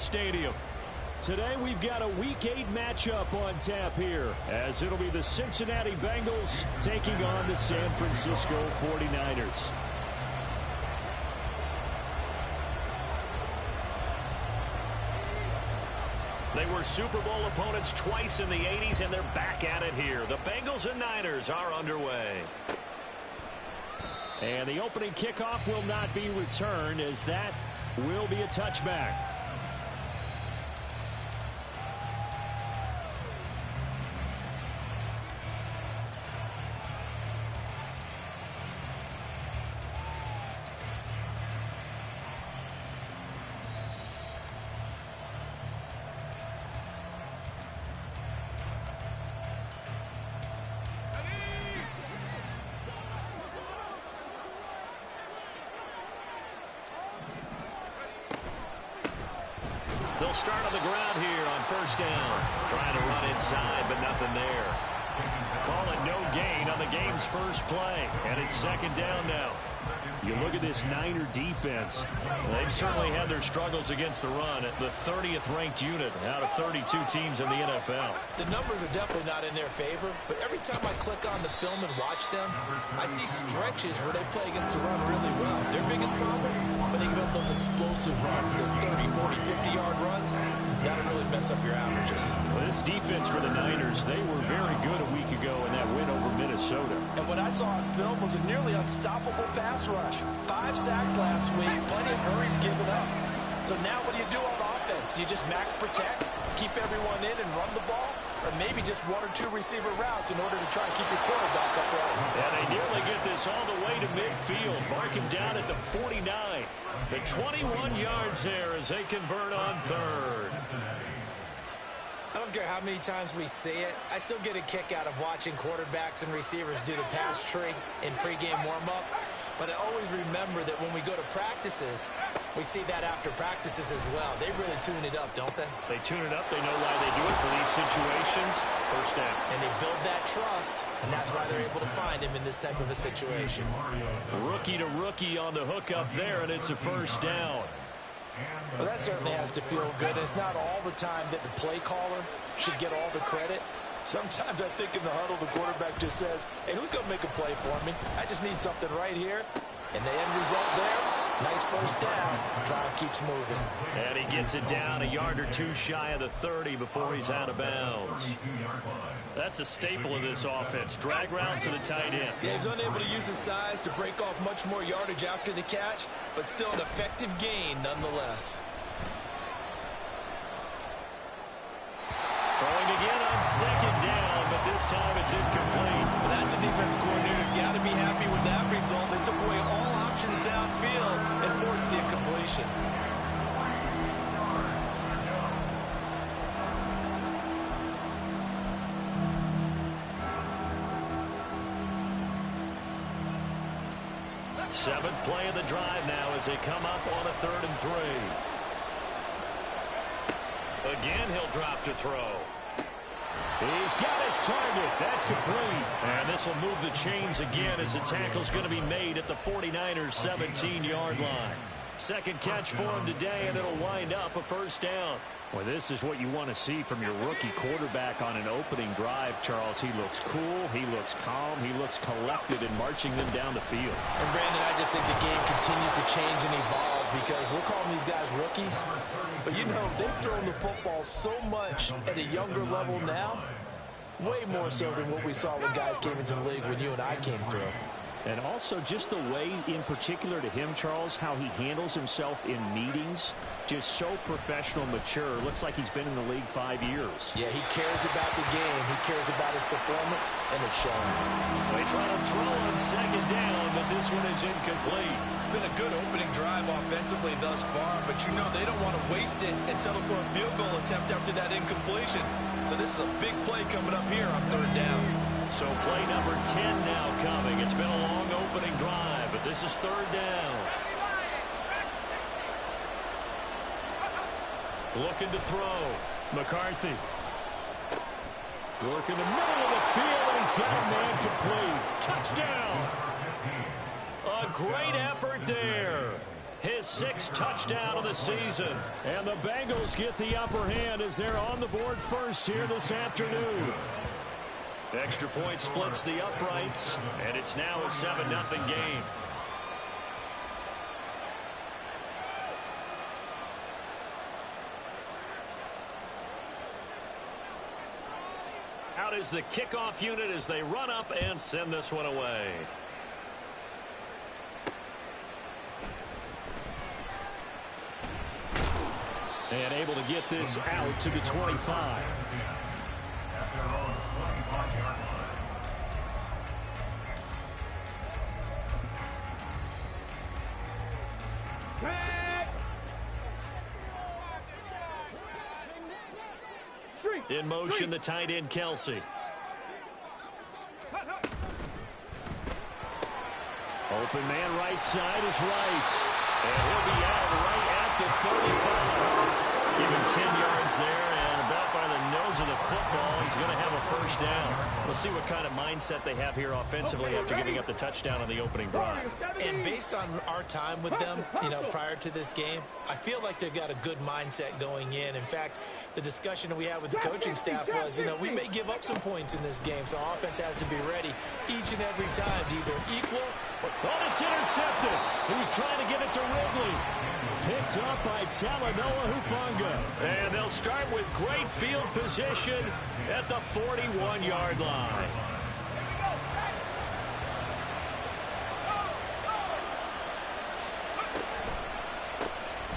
Stadium. Today we've got a Week 8 matchup on tap here, as it'll be the Cincinnati Bengals taking on the San Francisco 49ers. They were Super Bowl opponents twice in the 80s, and they're back at it here. The Bengals and Niners are underway. And the opening kickoff will not be returned, as that will be a touchback. They'll start on the ground here on first down. Trying to run inside, but nothing there. Call it no gain on the game's first play. And it's second down now. You look at this Niner defense. They've certainly had their struggles against the run. At the 30th ranked unit out of 32 teams in the NFL. The numbers are definitely not in their favor, but every time I click on the film and watch them, I see stretches where they play against the run really well. Their biggest problem, when they give up those explosive runs, those 30, 40, 50-yard runs, that'll really mess up your averages. Well, this defense for the Niners, they were very good a week ago in that win over Minnesota. And what I saw on film was a nearly unstoppable pass rush. 5 sacks last week, plenty of hurries given up. So now what do you do on offense? You just max protect, keep everyone in and run the ball? Or maybe just 1 or 2 receiver routes in order to try and keep your quarterback upright. And they nearly get this all the way to midfield. Mark him down at the 49. The 21 yards there as they convert on third. I don't care how many times we see it. I still get a kick out of watching quarterbacks and receivers do the pass tree in pregame warm-up. But I always remember that when we go to practices, we see that after practices as well. They really tune it up, don't they? They tune it up. They know why they do it for these situations. First down. And they build that trust, and that's why they're able to find him in this type of a situation. Rookie to rookie on the hook up there, and it's a first down. Well, that certainly has to feel good. It's not all the time that the play caller should get all the credit. Sometimes I think in the huddle, the quarterback just says, hey, who's going to make a play for me? I just need something right here. And the end result there, nice first down. Drive keeps moving. And he gets it down a yard or two shy of the 30 before he's out of bounds. That's a staple of this offense. Drag route to the tight end. Yeah, he's unable to use his size to break off much more yardage after the catch, but still an effective gain nonetheless. Throwing again on second down, but this time it's incomplete. Well, that's a defense coordinator's got to be happy with that result. They took away all options downfield and forced the incompletion. Seventh play of the drive now as they come up on a 3rd and 3. Again, he'll drop to throw. He's got his target. That's complete. And this will move the chains again as the tackle's going to be made at the 49ers' 17-yard line. Second catch for him today, and it'll wind up a first down. Well, this is what you want to see from your rookie quarterback on an opening drive, Charles. He looks cool. He looks calm. He looks collected in marching them down the field. And, Brandon, I just think the game continues to change and evolve because we're calling these guys rookies. But, you know, they've thrown the football so much at a younger level now, way more so than what we saw when guys came into the league when you and I came through. And also just the way, in particular to him, Charles, how he handles himself in meetings, just so professional, mature. Looks like he's been in the league 5 years. Yeah, he cares about the game. He cares about his performance, and it's showing. They try to throw on second down, but this one is incomplete. It's been a good opening drive offensively thus far, but you know they don't want to waste it and settle for a field goal attempt after that incompletion. So this is a big play coming up here on 3rd down. So play number 10 now coming. It's been a long opening drive, but this is 3rd down. Looking to throw. McCarthy. Working the middle of the field, and he's got a man complete. Touchdown. A great effort there. His 6th touchdown of the season. And the Bengals get the upper hand as they're on the board first here this afternoon. Extra point splits the uprights, and it's now a 7-0 game. Out is the kickoff unit as they run up and send this one away. And able to get this out to the 25. In motion, the tight end, Kelsey. Open man right side is Rice. And he'll be out right at the 35. Give him 10 yards there, and about by the nose of the football, he's going to have a first down. We'll see what kind of mindset they have here offensively after giving up the touchdown on the opening drive. And based on our time with them, prior to this game, I feel like they've got a good mindset going in. In fact, the discussion that we had with the coaching staff was, we may give up some points in this game, so our offense has to be ready each and every time to either equal or... Oh, it's intercepted. He was trying to get it to Wrigley. Picked up by Talanoa Hufanga. And they'll start with great field position at the 41-yard line.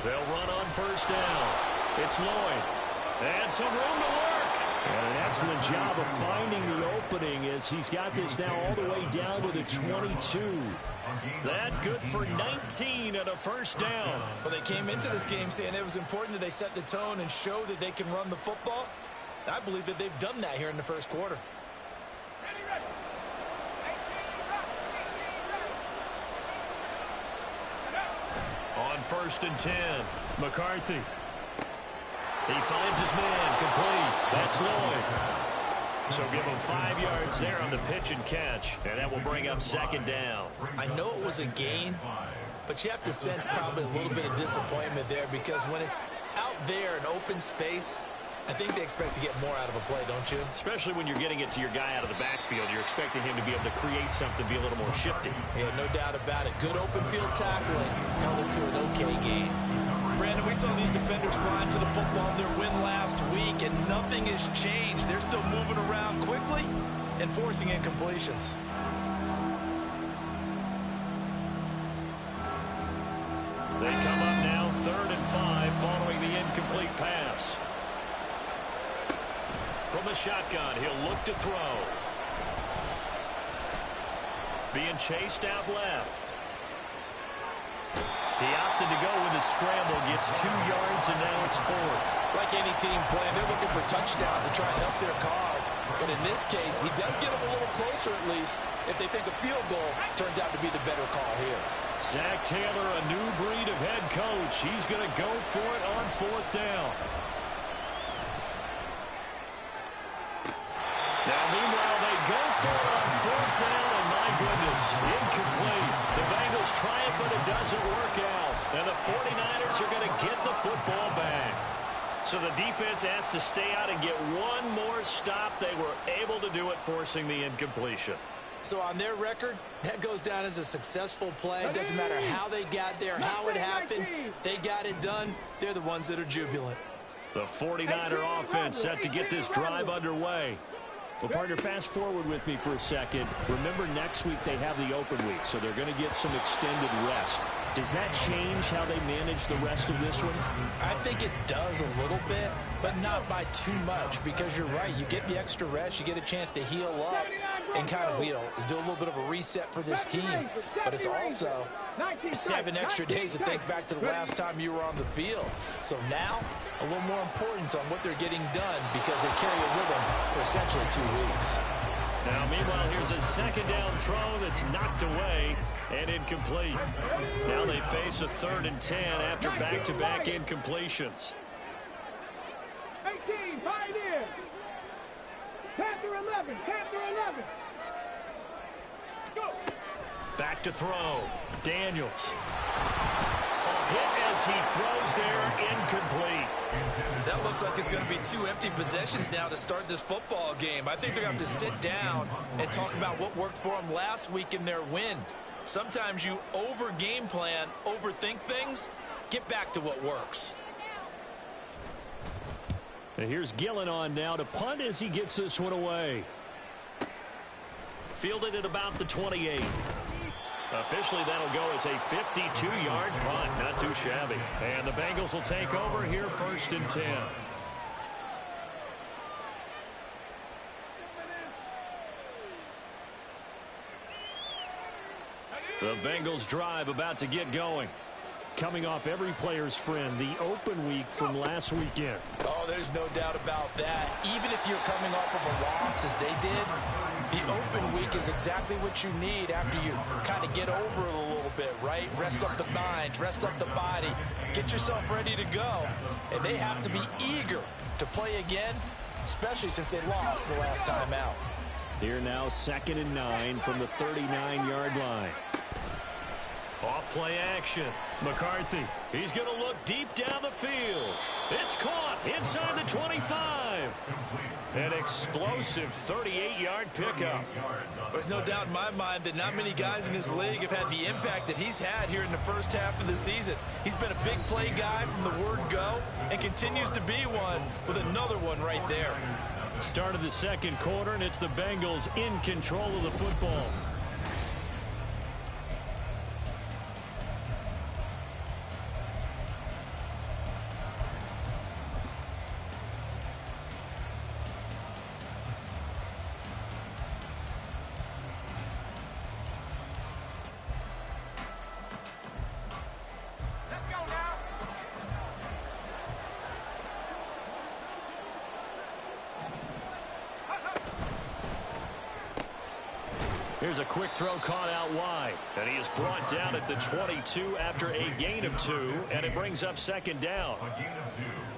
They'll run on first down. It's Lloyd. And some room to work. And an excellent job of finding the opening as he's got this now all the way down to the 22. That good for 19 and a first down. Well, they came into this game saying it was important that they set the tone and show that they can run the football. I believe that they've done that here in the first quarter. On 1st and 10, McCarthy. He finds his man, complete. That's Lloyd. So give him 5 yards there on the pitch and catch, and that will bring up 2nd down. I know it was a gain, but you have to sense probably a little bit of disappointment there because when it's out there in open space, I think they expect to get more out of a play, don't you? Especially when you're getting it to your guy out of the backfield. You're expecting him to be able to create something, be a little more shifty. Yeah, no doubt about it. Good open field tackling. Held it to an okay gain. Brandon, we saw these defenders flying to the football in their win last week, and nothing has changed. They're still moving around quickly and forcing incompletions. They come up now 3rd and 5 following the incomplete pass. From the shotgun, he'll look to throw. Being chased out left. He opted to go with a scramble, gets 2 yards, and now it's 4th. Like any team playing, they're looking for touchdowns to try and help their cause. But in this case, he does get them a little closer at least if they think a field goal turns out to be the better call here. Zach Taylor, a new breed of head coach. He's going to go for it on 4th down. Now, meanwhile, they go for it on 4th down, and my goodness, incomplete. The Bengals try it, but it doesn't work out. And the 49ers are going to get the football back. So the defense has to stay out and get one more stop. They were able to do it, forcing the incompletion. So on their record, that goes down as a successful play. It doesn't matter how they got there, how it happened. They got it done. They're the ones that are jubilant. The 49er offense set to get this drive underway. Well, partner, fast forward with me for a second. Remember, next week they have the open week, so they're going to get some extended rest. Does that change how they manage the rest of this one? I think it does a little bit, but not by too much, because you're right. You get the extra rest, you get a chance to heal up and kind of, do a little bit of a reset for this team. But it's also 7 extra days to think back to the last time you were on the field. So now, a little more importance on what they're getting done because they carry it with them for essentially 2 weeks. Now, meanwhile, here's a 2nd down throw that's knocked away and incomplete. Now they face a 3rd and 10 after back-to-back incompletions. 18, Pioneer. Panther 11, Panther 11. Go. Back to throw. Daniels. hit as he throws there, incomplete. That looks like it's going to be 2 empty possessions now to start this football game. I think they're going to have to sit down and talk about what worked for them last week in their win. Sometimes you over-game plan, overthink things. Get back to what works. And here's Gillen on now to punt as he gets this one away. Fielded at about the 28. Officially, that'll go as a 52-yard punt. Not too shabby. And the Bengals will take over here 1st and 10. The Bengals drive about to get going. Coming off every player's friend, the open week from last weekend. Oh, there's no doubt about that. Even if you're coming off of a loss as they did, the open week is exactly what you need after you kind of get over it a little bit, right? Rest up the mind, rest up the body, get yourself ready to go. And they have to be eager to play again, especially since they lost the last time out. Here now, 2nd and 9 from the 39-yard line. Off play action. McCarthy. He's going to look deep down the field. It's caught inside the 25. An explosive 38-yard pickup. There's no doubt in my mind that not many guys in this league have had the impact that he's had here in the first half of the season. He's been a big play guy from the word go and continues to be one with another one right there. Start of the 2nd quarter, and it's the Bengals in control of the football. Here's a quick throw caught out wide. And he is brought down at the 22 after a gain of 2. And it brings up 2nd down.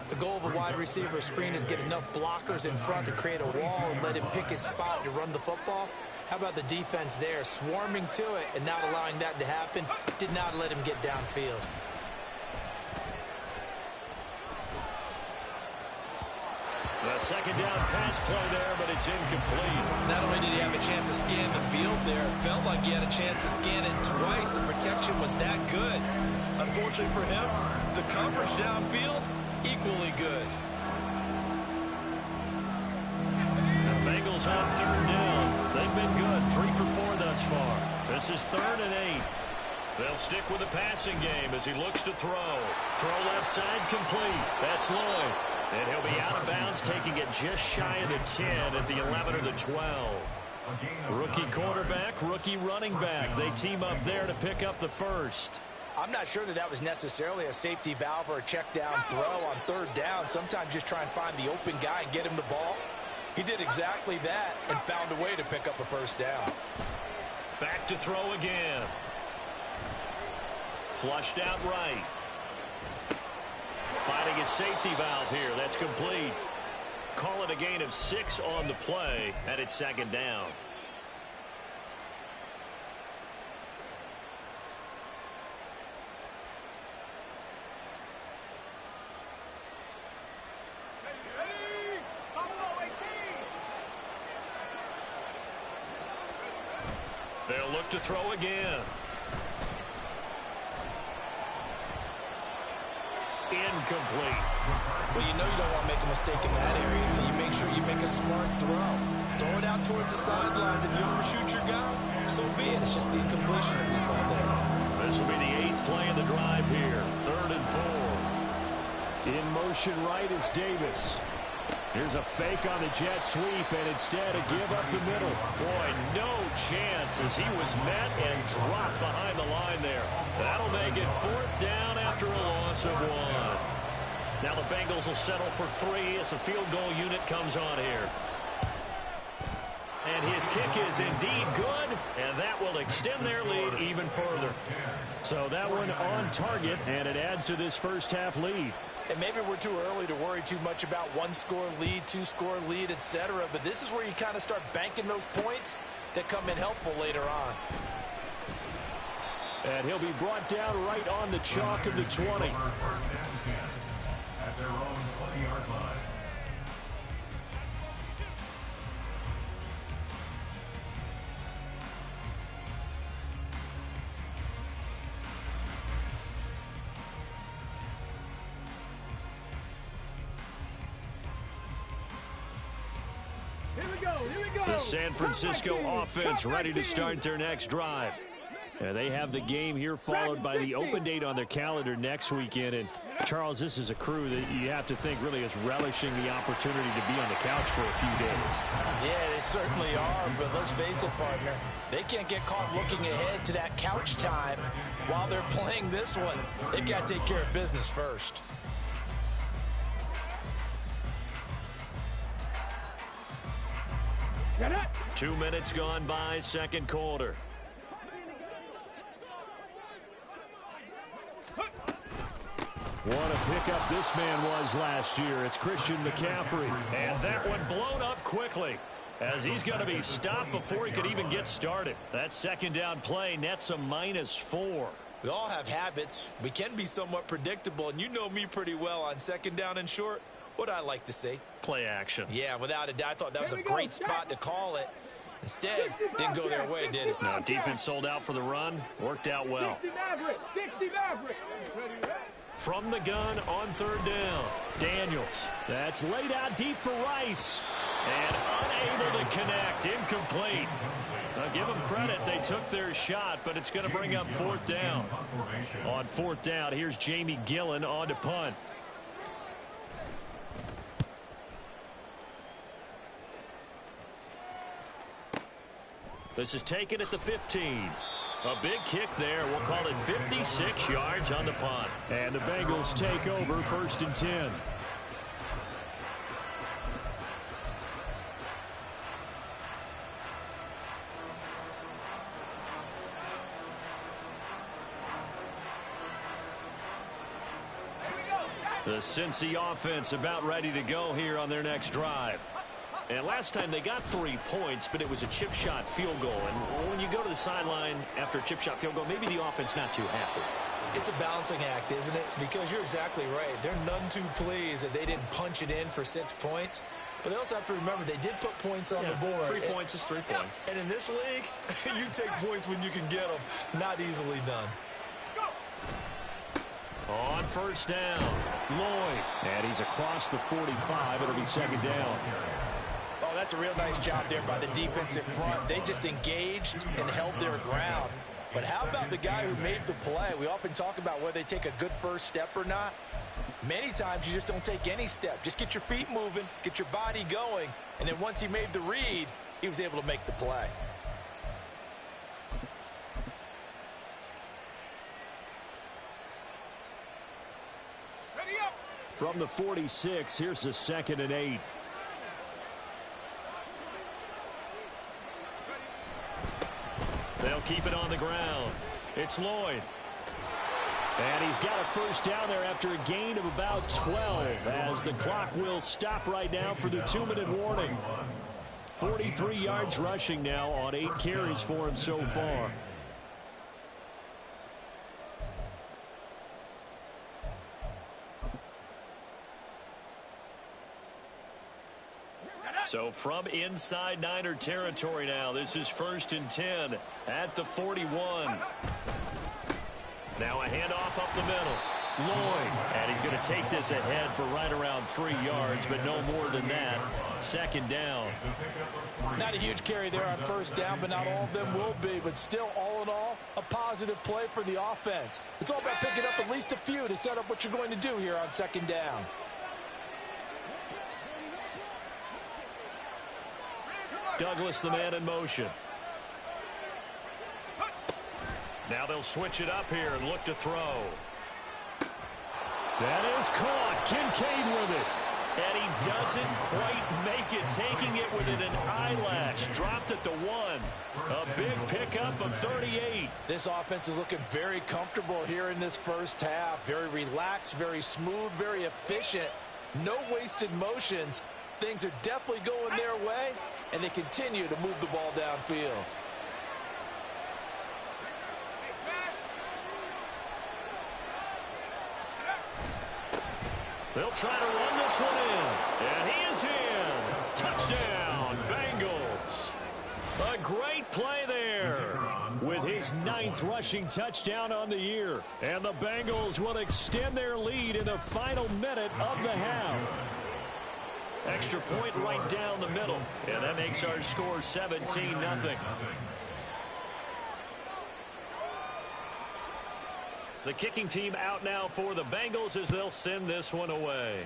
The goal of a wide receiver screen is get enough blockers in front to create a wall and let him pick his spot to run the football. How about the defense there, swarming to it and not allowing that to happen? Did not let him get downfield. The 2nd down pass play there, but it's incomplete. Not only did he have a chance to scan the field there, it felt like he had a chance to scan it twice. The protection was that good. Unfortunately for him, the coverage downfield, equally good. The Bengals on 3rd down. They've been good, 3 for 4 thus far. This is 3rd and 8. They'll stick with the passing game as he looks to throw. Throw left side complete. That's Lloyd. And he'll be out of bounds, taking it just shy of the 10 at the 11 or the 12. Rookie quarterback, rookie running back. They team up there to pick up the first. I'm not sure that was necessarily a safety valve or a check down throw on 3rd down. Sometimes just try and find the open guy and get him the ball. He did exactly that and found a way to pick up a 1st down. Back to throw again. Flushed out right. Finding his safety valve here. That's complete. Call it a gain of 6 on the play, and it's 2nd down. They'll look to throw again. Incomplete. Well, you know you don't want to make a mistake in that area, so you make sure you make a smart throw. Throw it out towards the sidelines. If you overshoot your guy, so be it. It's just the incompletion that we saw there. This will be the 8th play of the drive here. 3rd and 4. In motion right is Davis. Here's a fake on the jet sweep, and instead a give up the middle. Boy, no chance as he was met and dropped behind the line there. That'll make it 4th down after a loss of 1. Now the Bengals will settle for 3 as the field goal unit comes on here. And his kick is indeed good, and that will extend their lead even further. So that one on target, and it adds to this first half lead. And maybe we're too early to worry too much about 1-score lead, 2-score lead, etc. But this is where you kind of start banking those points that come in helpful later on. And he'll be brought down right on the chalk of the 20. At their own 20-yard line. Here we go, here we go. The San Francisco offense ready to start their next drive. They have the game here followed by the open date on their calendar next weekend. And, Charles, this is a crew that you have to think really is relishing the opportunity to be on the couch for a few days. Yeah, they certainly are, but let's face it, partner. They can't get caught looking ahead to that couch time while they're playing this one. They've got to take care of business first. Get it? 2 minutes gone by, second quarter. What a pickup this man was last year. It's Christian McCaffrey. And that one blown up quickly as he's going to be stopped before he could even get started. That second down play nets a -4. We all have habits. We can be somewhat predictable, and you know me pretty well on second down and short. What I like to say? Play action. Yeah, without a doubt. I thought that was a great spot to call it. Instead, didn't go their way, did it? No, defense sold out for the run. Worked out well. 60 Maverick, 60 Maverick. From the gun on third down. Daniels. That's laid out deep for Rice. And unable to connect. Incomplete. Now give them credit. They took their shot, but it's going to bring up fourth down. On fourth down, here's Jamie Gillen on to punt. This is taken at the 15. A big kick there. We'll call it 56 yards on the punt. And the Bengals take over first and 10. The Cincy offense about ready to go here on their next drive. And last time they got 3 points, but it was a chip shot field goal. And when you go to the sideline after a chip shot field goal, maybe the offense not too happy. It's a balancing act, isn't it? Because you're exactly right. They're none too pleased that they didn't punch it in for 6 points. But they also have to remember they did put points on the board. 3 points is 3 points. And in this league, you take points when you can get them. Not easily done. On first down, Lloyd. And he's across the 45. It'll be second down. Oh, that's a real nice job there by the defensive front. They just engaged and held their ground. But how about the guy who made the play? We often talk about whether they take a good first step or not. Many times you just don't take any step. Just get your feet moving, get your body going, and then once he made the read, he was able to make the play. Ready up. From the 46, here's the 2nd and 8. They'll keep it on the ground. It's Lloyd. And he's got a first down there after a gain of about 12 as the clock will stop right now for the 2-minute warning. 43 yards rushing now on 8 carries for him so far. So from inside Niner territory now, this is first and 10 at the 41. Now a handoff up the middle. Lloyd, and he's going to take this ahead for right around 3 yards, but no more than that. Second down. Not a huge carry there on first down, but not all of them will be. But still, all in all, a positive play for the offense. It's all about picking up at least a few to set up what you're going to do here on second down. Douglas, the man in motion. Now they'll switch it up here and look to throw. That is caught. Kincaid with it. And he doesn't quite make it, taking it within an eyelash. Dropped at the 1. A big pickup of 38. This offense is looking very comfortable here in this first half. Very relaxed, very smooth, very efficient. No wasted motions. Things are definitely going their way, and they continue to move the ball downfield. They'll try to run this one in. And he is in. Touchdown, Bengals. A great play there with his 9th rushing touchdown on the year. And the Bengals will extend their lead in the final minute of the half. Extra point right down the middle. And that makes our score 17-0. The kicking team out now for the Bengals as they'll send this one away.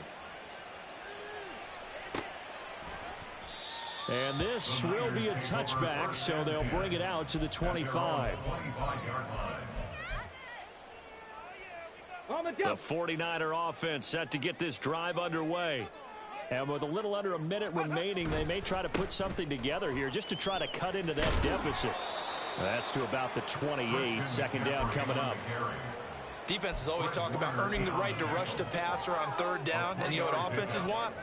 And this will be a touchback, so they'll bring it out to the 25. The 49er offense set to get this drive underway. And with a little under a minute remaining, they may try to put something together here just to try to cut into that deficit. That's to about the 28. Second down coming up. Defenses always talk about earning the right to rush the passer on third down. And you know what offenses want?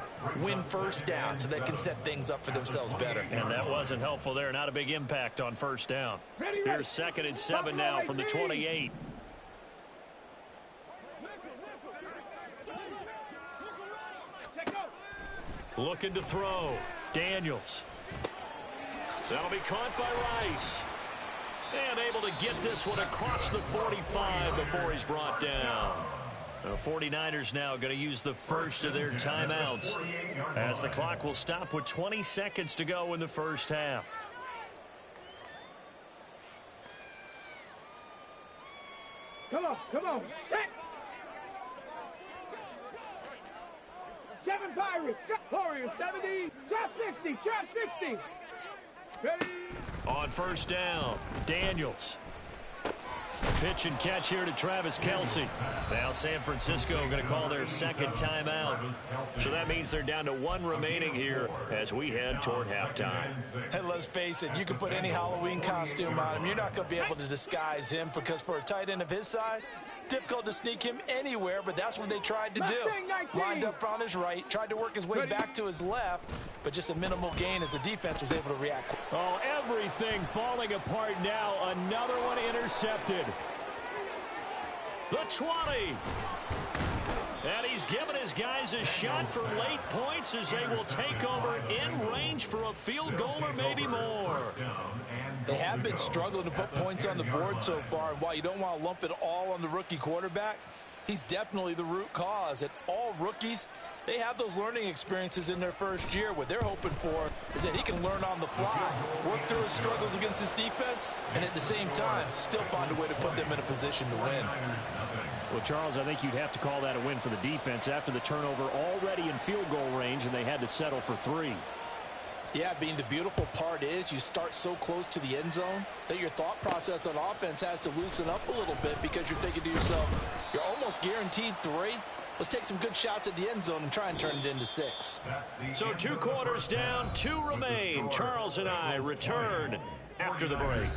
Win first down so they can set things up for themselves better. And that wasn't helpful there. Not a big impact on first down. Here's 2nd and 7 now from the 28. Looking to throw. Daniels. That'll be caught by Rice. And able to get this one across the 45 before he's brought down. The 49ers now going to use the first of their timeouts as the clock will stop with 20 seconds to go in the first half. Come on, come on. Set. 7 Pirates. Warriors 70. Trap 60. Trap 60. Ready. On first down, Daniels. Pitch and catch here to Travis Kelce. Now San Francisco going to call their second timeout. So that means they're down to 1 remaining here as we head toward halftime. And let's face it, you can put any Halloween costume on him. You're not going to be able to disguise him because for a tight end of his size, difficult to sneak him anywhere, but that's what they tried to do. Lined up on his right, tried to work his way back to his left, but just a minimal gain as the defense was able to react. Oh, everything falling apart now. Another one intercepted. The 20. And he's given his guys a shot for late points as they will take over in range for a field goal or maybe more. They have been struggling to put points on the board so far, and while you don't want to lump it all on the rookie quarterback, he's definitely the root cause. And all rookies, they have those learning experiences in their first year. What they're hoping for is that he can learn on the fly, work through his struggles against his defense, and at the same time, still find a way to put them in a position to win. Well, Charles, I think you'd have to call that a win for the defense after the turnover already in field goal range, and they had to settle for 3. Yeah, the beautiful part is you start so close to the end zone that your thought process on offense has to loosen up a little bit because you're thinking to yourself, you're almost guaranteed 3. Let's take some good shots at the end zone and try and turn it into 6. So 2 quarters down, 2 remain. Charles and I return after the break.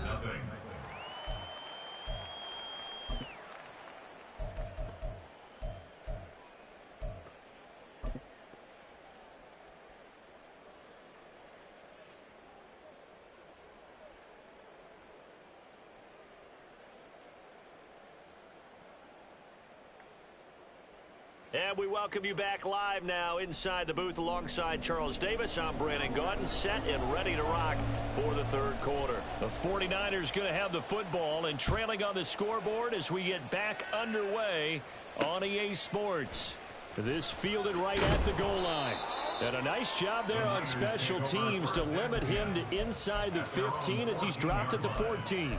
And we welcome you back live now inside the booth alongside Charles Davis. I'm Brandon Gaudin, set and ready to rock for the third quarter. The 49ers going to have the football and trailing on the scoreboard as we get back underway on EA Sports. This fielded right at the goal line. And a nice job there on special teams to limit him to inside the 15 as he's dropped at the 14.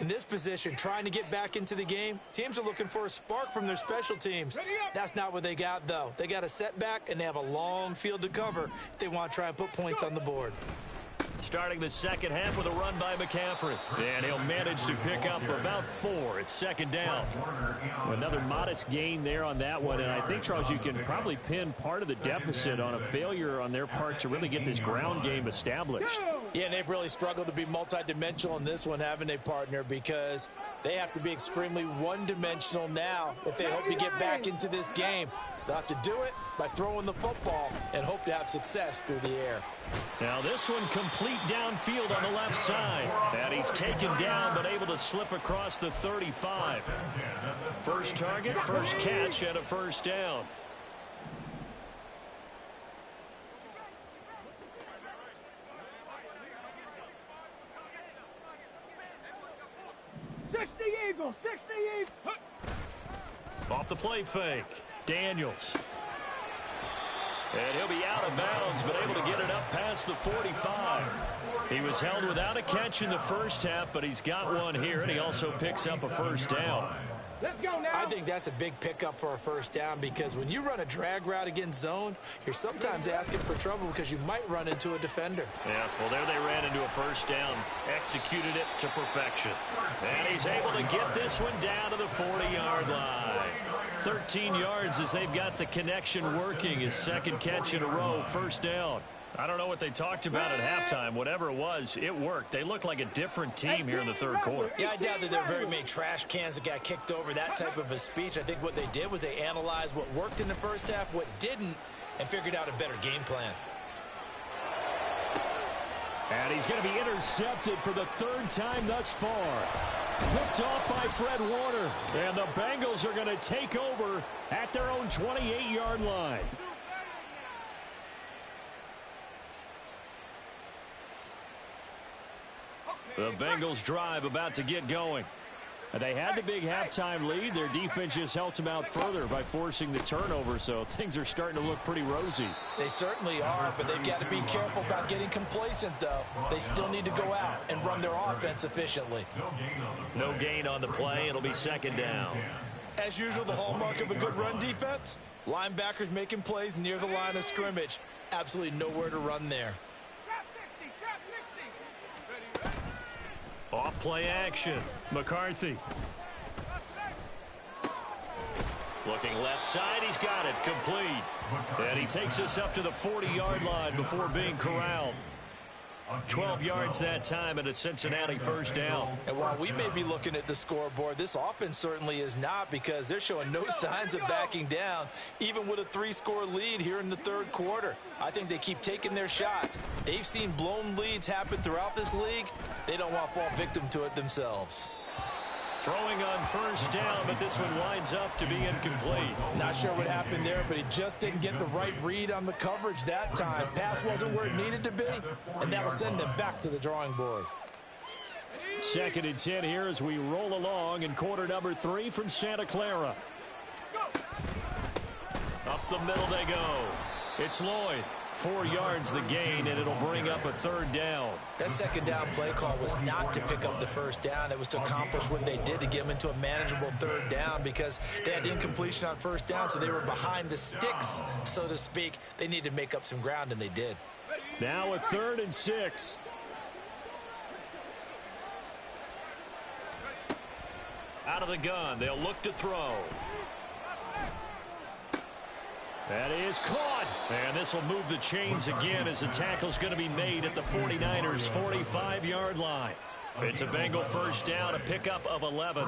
In this position, trying to get back into the game, teams are looking for a spark from their special teams. That's not what they got, though. They got a setback, and they have a long field to cover if they want to try and put points on the board. Starting the second half with a run by McCaffrey. And he'll manage to pick up about 4. It's second down. Another modest gain there on that one. And I think, Charles, you can probably pin part of the deficit on a failure on their part to really get this ground game established. Yeah, and they've really struggled to be multidimensional in this one, haven't they, partner? Because they have to be extremely one-dimensional now if they hope to get back into this game. They'll have to do it by throwing the football and hope to have success through the air. Now this one complete downfield on the left side. And he's taken down but able to slip across the 35. First target, first catch, and a first down. Eagle, 60. Off the play fake. Daniels. And he'll be out of bounds, but able to get it up past the 45. He was held without a catch in the first half, but he's got one here, and he also picks up a first down. Let's go now. I think that's a big pickup for a first down, because when you run a drag route against zone, you're sometimes asking for trouble because you might run into a defender. Yeah, well, there they ran into a first down, executed it to perfection. And he's able to get this one down to the 40-yard line. 13 yards as they've got the connection working. His second catch in a row, first down. I don't know what they talked about at halftime. Whatever it was, it worked. They look like a different team here in the third quarter. Yeah, I doubt that there were very many trash cans that got kicked over, that type of a speech. I think what they did was they analyzed what worked in the first half, what didn't, and figured out a better game plan. And he's going to be intercepted for the third time thus far. Picked off by Fred Warner. And the Bengals are going to take over at their own 28-yard line. The Bengals drive about to get going. They had the big halftime lead. Their defense just helped them out further by forcing the turnover, so things are starting to look pretty rosy. They certainly are, but they've got to be careful about getting complacent, though. They still need to go out and run their offense efficiently. No gain on the play. It'll be second down. As usual, the hallmark of a good run defense, linebackers making plays near the line of scrimmage. Absolutely nowhere to run there. Off play action. McCarthy. Looking left side. He's got it. Complete. And he takes us up to the 40-yard line before being corralled. 12 yards that time and a Cincinnati first down. And while we may be looking at the scoreboard, this offense certainly is not, because they're showing no signs of backing down, even with a 3-score lead here in the third quarter. I think they keep taking their shots. They've seen blown leads happen throughout this league. They don't want to fall victim to it themselves. Throwing on first down, but this one winds up to be incomplete. Not sure what happened there, but he just didn't get the right read on the coverage that time. Pass wasn't where it needed to be, and that will send them back to the drawing board. Second and 10 here as we roll along in quarter number 3 from Santa Clara. Up the middle they go. It's Lloyd. 4 yards the gain, and it'll bring up a third down. That second down play call was not to pick up the first down. It was to accomplish what they did to get them into a manageable third down, because they had incompletion on first down, so they were behind the sticks, so to speak. They needed to make up some ground, and they did. Now a 3rd and 6. Out of the gun. They'll look to throw. That is caught. And this will move the chains again as the tackle's going to be made at the 49ers' 45-yard line. It's a Bengal first down, a pickup of 11.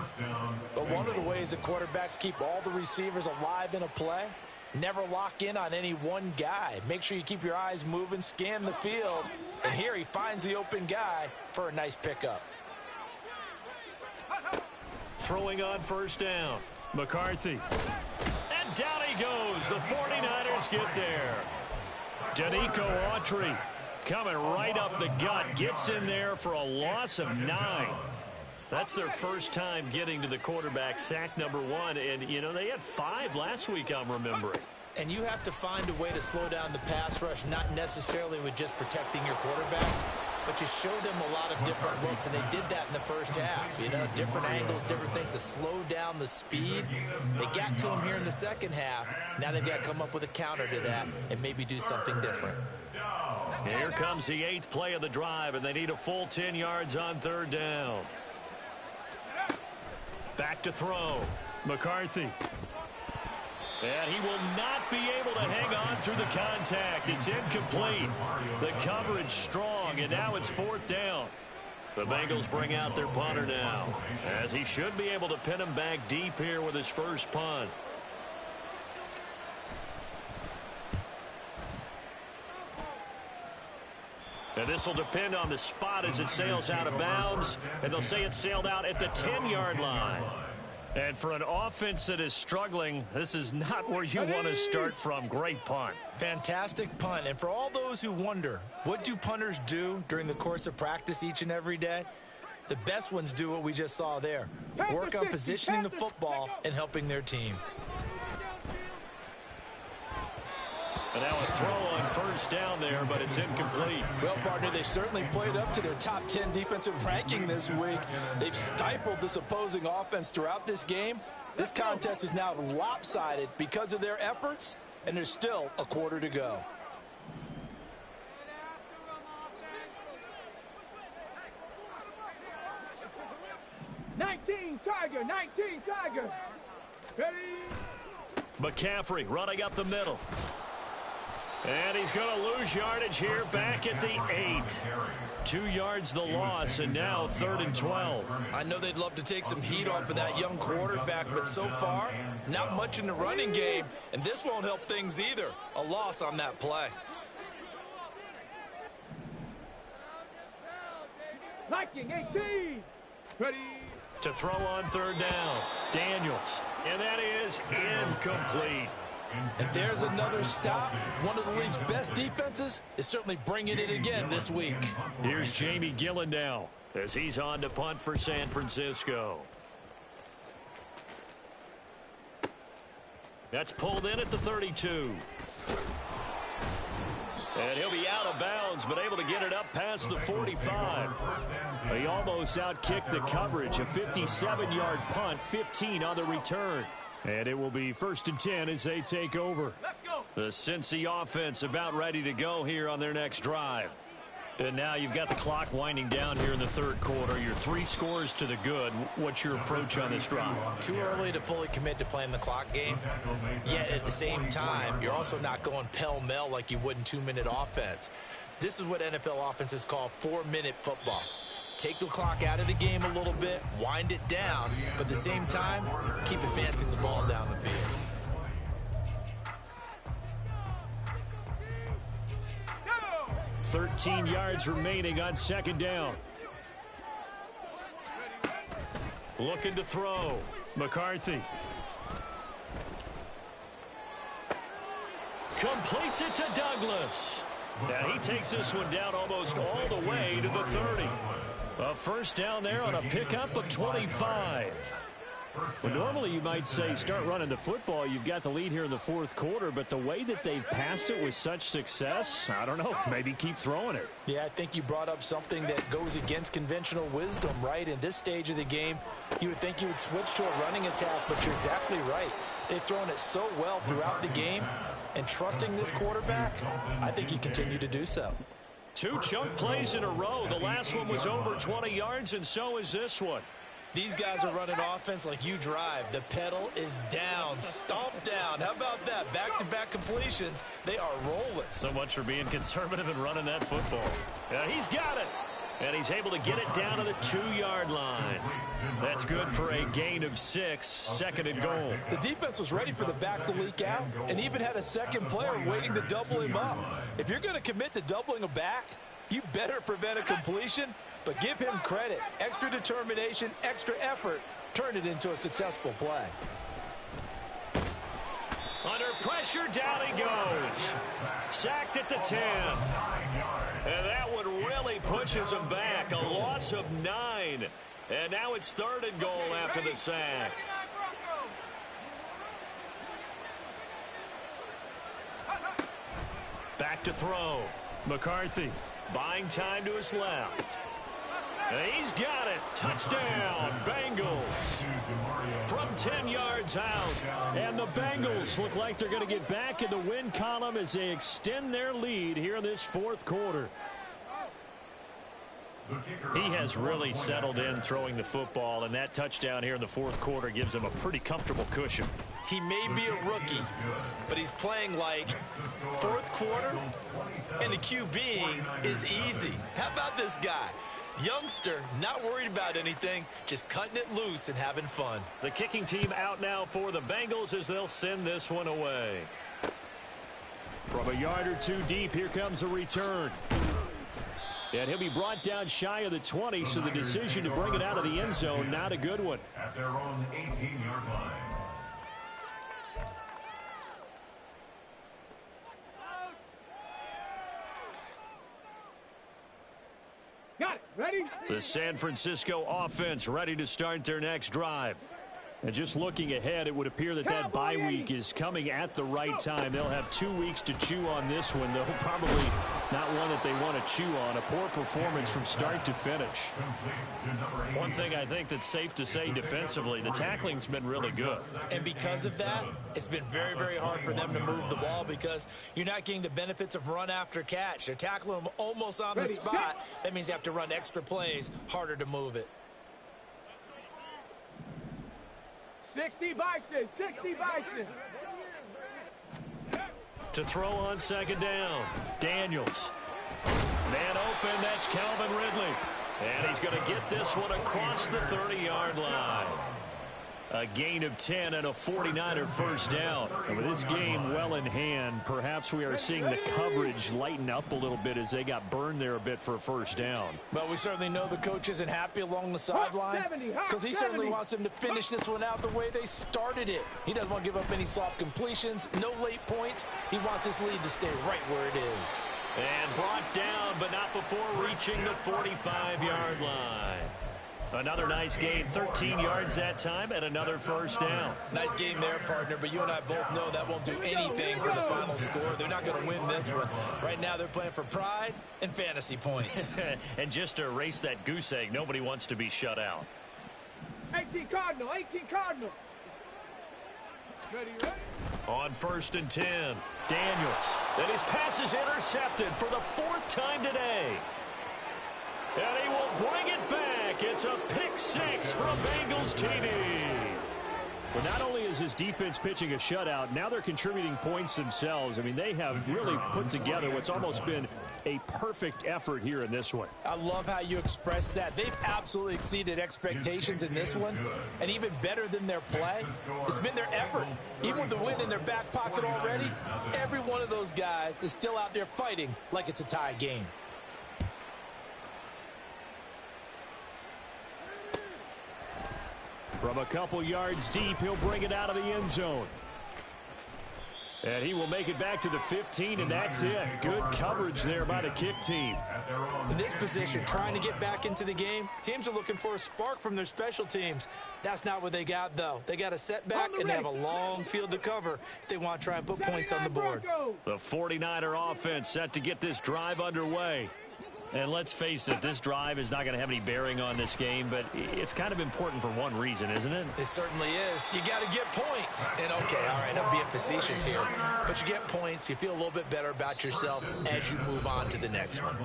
But one of the ways the quarterbacks keep all the receivers alive in a play, never lock in on any one guy. Make sure you keep your eyes moving, scan the field. And here he finds the open guy for a nice pickup. Throwing on first down. McCarthy. And down he goes. The 49ers get there. Danico Autry coming right up the gut. Gets in there for a loss of 9. That's their first time getting to the quarterback, sack number 1. And, you know, they had 5 last week, I'm remembering. And you have to find a way to slow down the pass rush, not necessarily with just protecting your quarterback, but you show them a lot of different looks, and they did that in the first half. You know, different angles, different things to slow down the speed. They got to him here in the second half. Now they've got to come up with a counter to that and maybe do something different. Here comes the 8th play of the drive, and they need a full 10 yards on third down. Back to throw. McCarthy. And he will not be able to hang on through the contact. It's incomplete. The coverage strong, and now it's 4th down. The Bengals bring out their punter now, as he should be able to pin him back deep here with his first punt. And this will depend on the spot as it sails out of bounds, and they'll say it sailed out at the 10-yard line. And for an offense that is struggling, this is not where you want to start from. Great punt. Fantastic punt. And for all those who wonder, what do punters do during the course of practice each and every day? The best ones do what we just saw there. Work on positioning the football and helping their team. And now a throw on first down there, but it's incomplete. Well, partner, they certainly played up to their top 10 defensive ranking this week. They've stifled this opposing offense throughout this game. This contest is now lopsided because of their efforts, and there's still a quarter to go. Tiger, 19 Tiger. Ready? McCaffrey running up the middle. And he's going to lose yardage here back at the 8. 2 yards the loss, and now 3rd and 12. I know they'd love to take some heat off of that young quarterback, but so far, not much in the running game, and this won't help things either. A loss on that play. Liking 18. Ready? To throw on 3rd down. Daniels. And that is incomplete. And there's another stop. One of the league's best defenses is certainly bringing it again this week. Here's Jamie Gillen now as he's on to punt for San Francisco. That's pulled in at the 32. And he'll be out of bounds, but able to get it up past the 45. He almost outkicked the coverage. A 57-yard punt, 15 on the return. And it will be 1st and 10 as they take over. Let's go. The Cincy offense about ready to go here on their next drive. And now you've got the clock winding down here in the 3rd quarter. You're 3 scores to the good. What's your approach on this drive? Too early to fully commit to playing the clock game. Yet at the same time, you're also not going pell-mell like you would in 2-minute offense. This is what NFL offenses call 4-minute football. Take the clock out of the game a little bit, wind it down, but at the same time, keep advancing the ball down the field. 13 yards remaining on 2nd down. Looking to throw. McCarthy. Completes it to Douglas. Now he takes this one down almost all the way to the 30. A 1st down there on a pickup of 25. Well, normally you might say start running the football. You've got the lead here in the 4th quarter, but the way that they've passed it with such success, I don't know, maybe keep throwing it. Yeah, I think you brought up something that goes against conventional wisdom, right? In this stage of the game, you would think you would switch to a running attack, but you're exactly right. They've thrown it so well throughout the game, and trusting this quarterback, I think you continue to do so. 2 chunk plays in a row. The last one was over 20 yards, and so is this one. These guys are running offense like you drive. The pedal is down, stomped down. How about that? Back-to-back completions. They are rolling. So much for being conservative and running that football. He's got it. And he's able to get it down to the 2-yard line. That's good for a gain of 6, 2nd and goal. The defense was ready for the back to leak out and even had a second player waiting to double him up. If you're going to commit to doubling a back, you better prevent a completion, but give him credit. Extra determination, extra effort, turn it into a successful play. Under pressure, down he goes. Sacked at the 10. And that one really pushes him back. A loss of 9. And now it's 3rd and goal after the sack. Back to throw. McCarthy buying time to his left. And he's got it. Touchdown, Bengals. From 10 yards out. And the Bengals look like they're going to get back in the win column as they extend their lead here in this 4th quarter. He has really settled in throwing the football, and that touchdown here in the 4th quarter gives him a pretty comfortable cushion. He may be a rookie, but he's playing like 4th quarter, and the QBing is easy. How about this guy? Youngster, not worried about anything, just cutting it loose and having fun. The kicking team out now for the Bengals as they'll send this one away. From a yard or 2 deep, here comes a return. And he'll be brought down shy of the 20, so the decision to bring it out of the end zone, not a good one. At their own 18-yard line. Got it. Ready? The San Francisco offense ready to start their next drive. And just looking ahead, it would appear that that bye week is coming at the right time. They'll have 2 weeks to chew on this one, though probably not one that they want to chew on. A poor performance from start to finish. One thing I think that's safe to say defensively, the tackling's been really good. And because of that, it's been very, very hard for them to move the ball because you're not getting the benefits of run after catch. They're tackling them almost on the spot. That means you have to run extra plays, harder to move it. 60 Bison, 60 Bison. To throw on second down, Daniels. Man open, that's Calvin Ridley. And he's going to get this one across the 30-yard line. A gain of 10 and a 49er first down. And with this game well in hand, perhaps we are seeing the coverage lighten up a little bit as they got burned there a bit for a first down. But we certainly know the coach isn't happy along the sideline because he certainly wants them to finish this one out the way they started it. He doesn't want to give up any soft completions, no late points. He wants his lead to stay right where it is. And brought down, but not before reaching the 45-yard line. Another nice gain, 13 yards that time, and another first down. Nice game there, partner, but you and I both know that won't do anything for the final score. They're not going to win this one. Right now they're playing for pride and fantasy points. And just to erase that goose egg, nobody wants to be shut out. 18 Cardinal, 18 Cardinal. Ready, ready? On 1st and 10, Daniels. And his pass is intercepted for the 4th time today. And he will bring it back. It's a pick six from Bengals TD. But not only is his defense pitching a shutout, now they're contributing points themselves. I mean, they have really put together what's almost been a perfect effort here in this one. I love how you express that. They've absolutely exceeded expectations in this one. And even better than their play, it's been their effort. Even with the win in their back pocket already, every one of those guys is still out there fighting like it's a tie game. From a couple yards deep, he'll bring it out of the end zone. And he will make it back to the 15, and that's it. Good coverage there by the kick team. In this position, trying to get back into the game, teams are looking for a spark from their special teams. That's not what they got, though. They got a setback, and they have a long field to cover if they want to try and put points on the board. The 49er offense set to get this drive underway. And let's face it, this drive is not going to have any bearing on this game, but it's kind of important for one reason, isn't it? It certainly is. You got to get points. And, okay, all right, I'm being facetious here. But you get points, you feel a little bit better about yourself as you move on to the next one.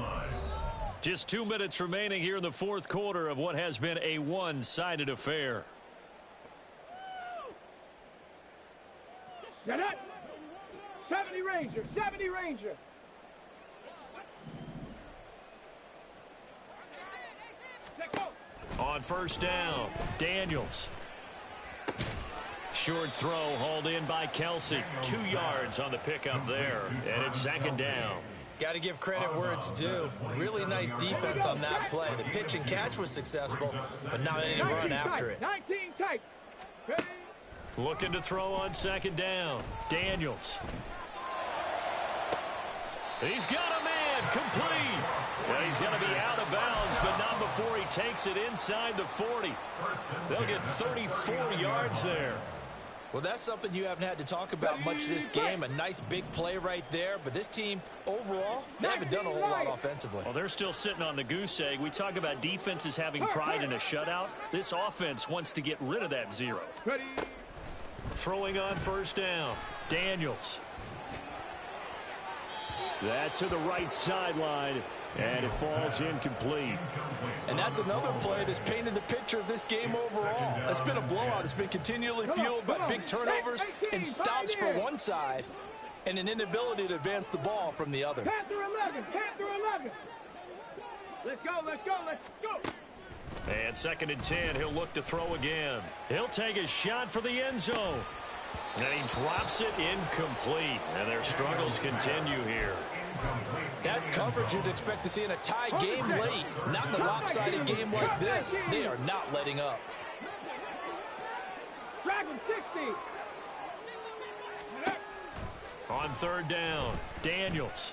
Just 2 minutes remaining here in the 4th quarter of what has been a one-sided affair. Set up. 70 Ranger, 70 Ranger. On 1st down, Daniels. Short throw hauled in by Kelsey. 2 yards on the pickup there, and it's 2nd down. Got to give credit where it's due. Really nice defense on that play. The pitch and catch was successful, but not any run after it. 19 tight. Looking to throw on 2nd down, Daniels. He's got a man, complete. Well, he's going to be out of bounds, but not before he takes it inside the 40. They'll get 34 yards there. Well, that's something you haven't had to talk about much this game. A nice big play right there. But this team, overall, they haven't done a whole lot offensively. Well, they're still sitting on the goose egg. We talk about defenses having pride in a shutout. This offense wants to get rid of that 0. Ready. Throwing on 1st down, Daniels. That to the right sideline, and it falls incomplete. And that's another play that's painted the picture of this game overall. It's been a blowout. It's been continually fueled by big turnovers and stops for one side and an inability to advance the ball from the other. Panther 11, Panther 11. Let's go, let's go, let's go. And 2nd and 10, he'll look to throw again. He'll take a shot for the end zone. And he drops it incomplete. And their struggles continue here. That's coverage you'd expect to see in a tie game late. Not in a lopsided game like this. They are not letting up. Dragon 60. On 3rd down, Daniels.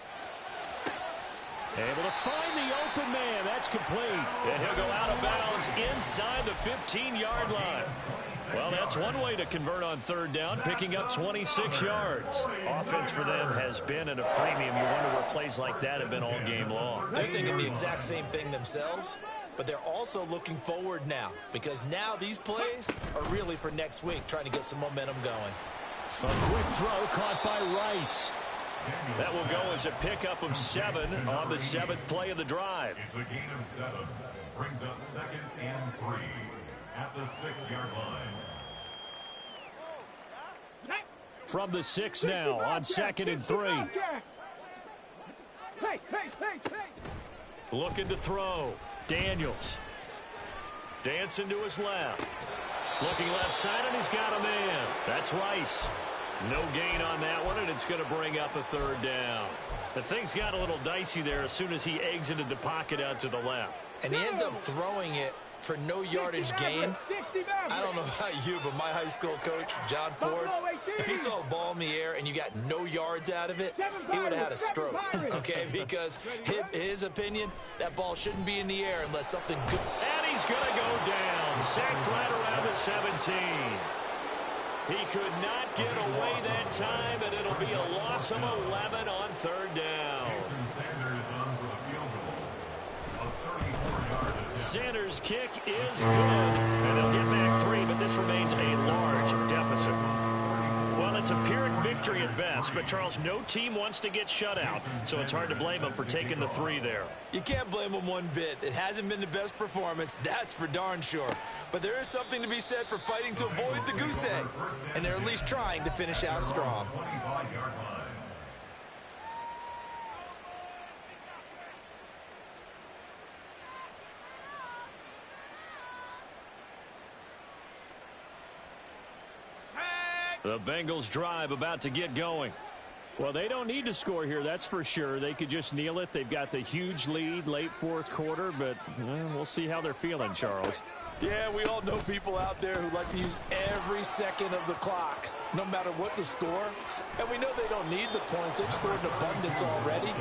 Able to find the open man. That's complete. And he'll go out of bounds inside the 15-yard line. Well, that's one way to convert on third down, picking up 26 yards. Offense for them has been at a premium. You wonder where plays like that have been all game long. They're thinking the exact same thing themselves, but they're also looking forward now, because now these plays are really for next week, trying to get some momentum going. A quick throw caught by Rice. That will go as a pickup of 7 on the 7th play of the drive. It's a gain of 7. Brings up 2nd and 3 at the 6-yard line. From the 6 now on 2nd and 3. Looking to throw. Daniels. Dancing to his left. Looking left side, and he's got a man. That's Rice. No gain on that one, and it's going to bring up a third down. The things got a little dicey there as soon as he exited the pocket out to the left. And he ends up throwing it for no yardage gain. I don't know about you, but my high school coach, John Ford, if he saw a ball in the air and you got no yards out of it, he would have had a stroke, okay? Because his opinion, that ball shouldn't be in the air unless something good. And he's going to go down, sacked right around the 17. He could not get away that time, and it'll be a loss of 11 on third down. Sanders on for the field goal. A 34-yard attempt. Sanders' kick is good, and they'll get back 3, but this remains a large deficit. Well, it's a Pyrrhic victory at best, but Charles, no team wants to get shut out, so it's hard to blame them for taking the 3 there. You can't blame them one bit. It hasn't been the best performance, that's for darn sure. But there is something to be said for fighting to avoid the goose egg, and they're at least trying to finish out strong. 25-yard line. The Bengals drive about to get going. Well, they don't need to score here, that's for sure. They could just kneel it. They've got the huge lead late fourth quarter, but we'll see how they're feeling, Charles. Yeah, we all know people out there who like to use every second of the clock, no matter what the score. And we know they don't need the points. They've scored in abundance already.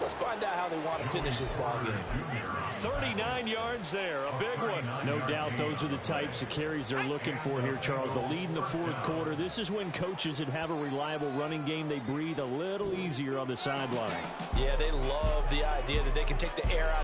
Let's find out how they want to finish this ball game. 39 yards there, a big one. No doubt those are the types of carries they're looking for here, Charles. The lead in the fourth quarter. This is when coaches that have a reliable running game, they breathe a little easier on the sideline. Yeah, they love the idea that they can take the air out